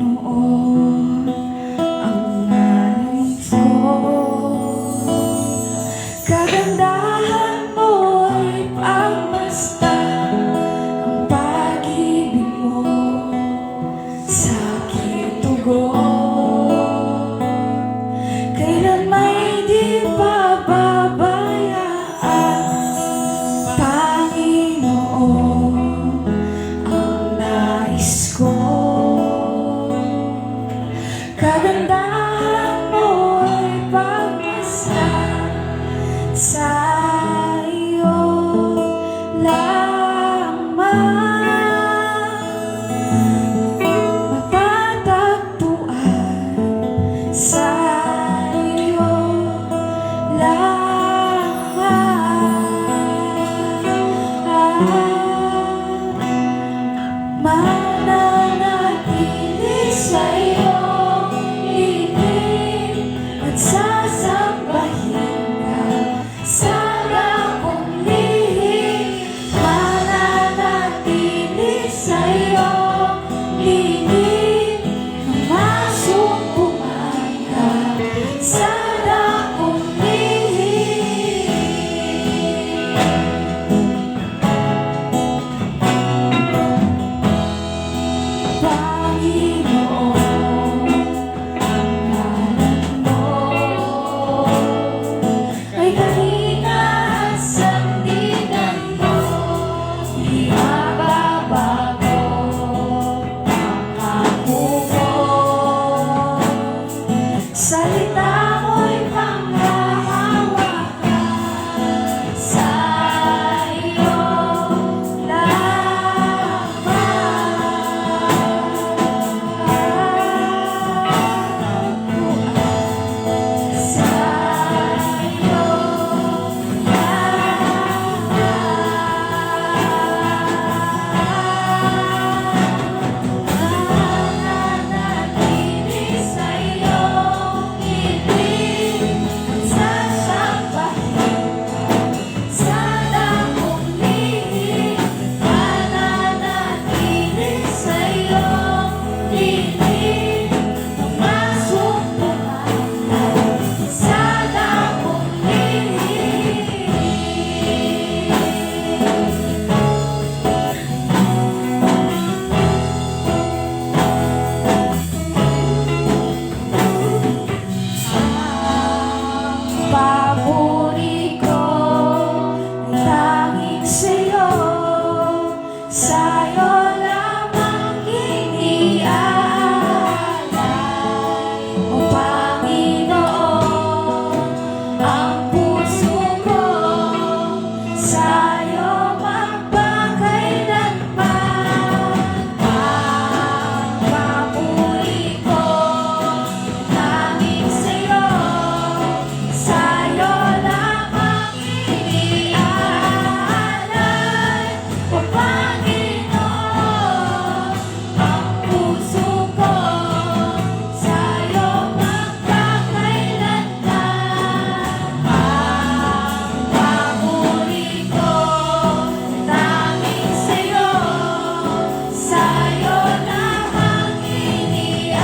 Panginoon, ang nais ko, kagandahan mo'y pagmasdan, ang pag-ibig mo sa aking tugon, kailan may di pababayaan. Panginoon, ang nais ko, kagandahan mo'y pagmasdan, sa iyo lamang matatagpuan, sa iyo lamang mananatili sa iyong piling at sasambahin ka sa dakong lihim. Mananatili sa iyong piling nang masumpungan ka sa dakong lihim. Panginoon, ang ngalan mo ay kanina at sandigan mo, di mababago ang ako. Salita mo'y panghahawakan, sa iyo papuri ko ay tanging sa'yo, sa'yo lamang iniaalay. O Panginoon, ang puso ko sa'yo magpakailanman. Ang papuri ko tanging sa'yo, sa'yo lamang iniaalay. O Panginoon, ang puso ko sa'yo magpakailanman. Ang papuri ko tanging sa'yo, sa'yo lamang iniaalay.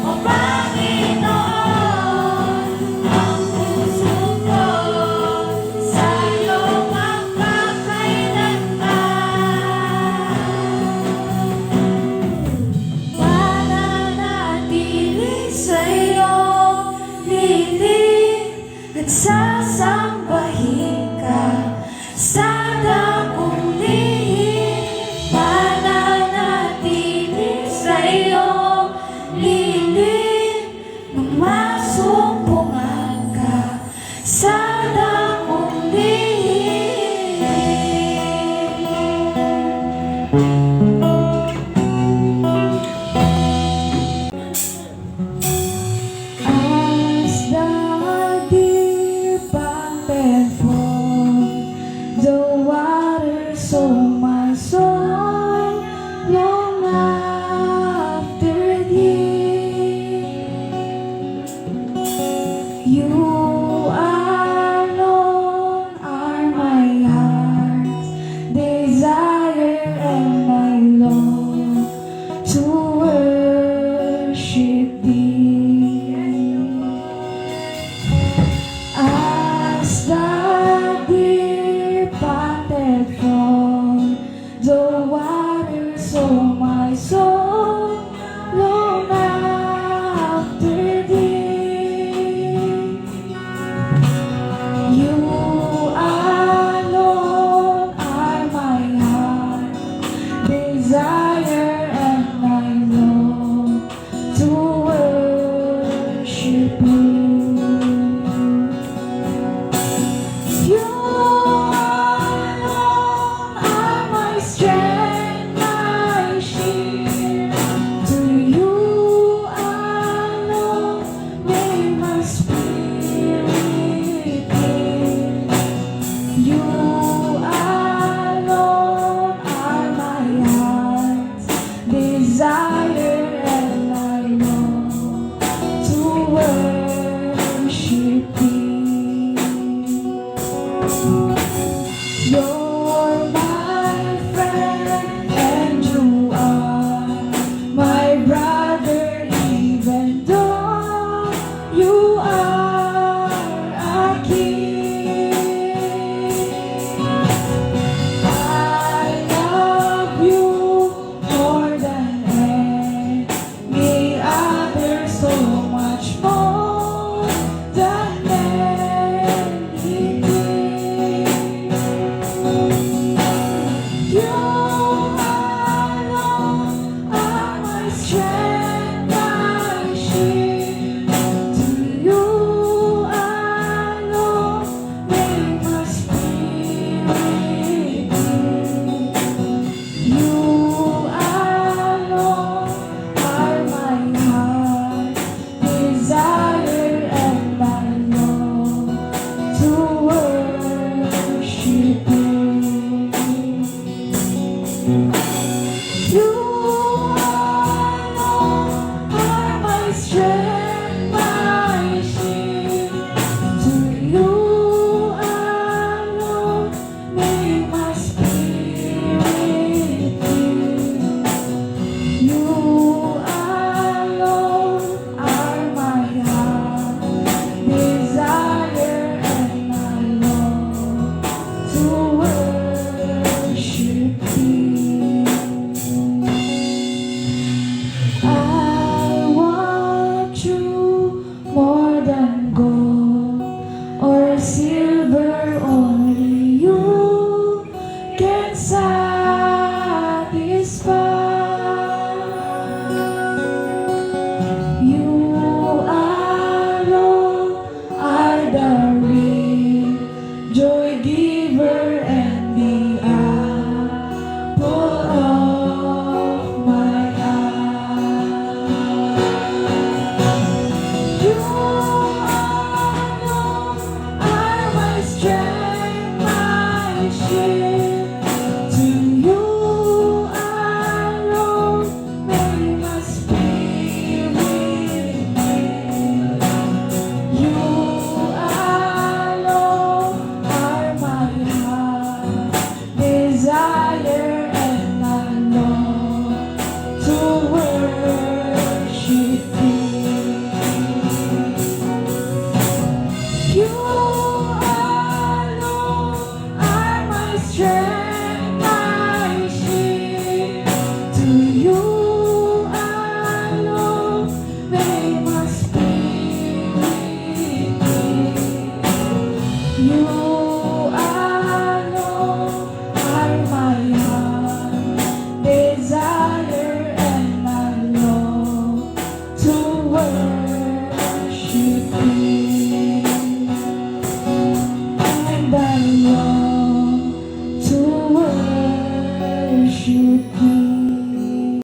O Panginoon, ang puso ko sa'yo magpakailanman. Mananatili sa iyong piling at sasambahin ka sa dakong lihim. Mananatili sa iyong piling nang masumpungan ka sa dakong lihim. As the deep po